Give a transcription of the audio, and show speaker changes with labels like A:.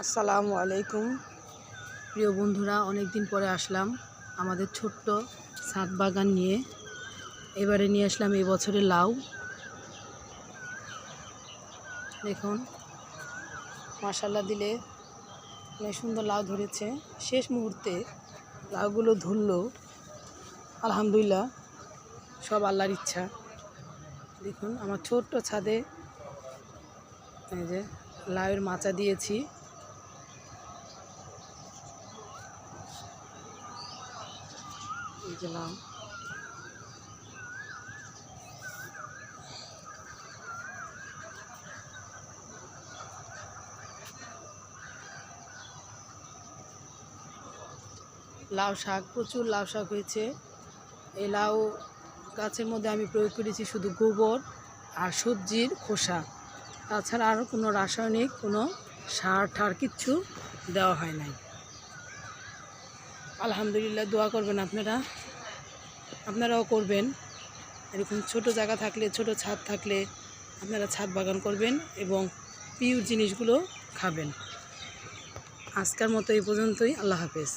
A: আসসালামু আলাইকুম প্রিয় বন্ধুরা, অনেক দিন পরে আসলাম আমাদের ছোট্ট ছাদ বাগান নিয়ে। এবারে নিয়ে আসলাম এই বছরের লাউ। দেখুন, মাশাআল্লাহ দিলে অনেক সুন্দর লাউ ধরেছে। শেষ মুহূর্তে লাউগুলো ধরলো, আলহামদুলিল্লাহ, সব আল্লাহর ইচ্ছা। দেখুন, আমার ছোট্ট ছাদে এই যে লাউয়ের মাচা দিয়েছি। এই যে লাউ, লাউ শাক, প্রচুর লাউ শাক হয়েছে। এই লাউ গাছের মধ্যে আমি প্রয়োগ করেছি শুধু গোবর আর সবজির খোসা, তাছাড়া আর কোনো রাসায়নিক কোনো সার ঠার কিচ্ছু দেওয়া হয় নাই। আলহামদুলিল্লাহ, দোয়া করবেন আপনারাও করবেন। এরকম ছোট জায়গা থাকলে, ছোট ছাদ থাকলে আপনারা ছাদ বাগান করবেন এবং পিওর জিনিসগুলো খাবেন। আজকের মতো এই পর্যন্তই। আল্লাহ হাফেজ।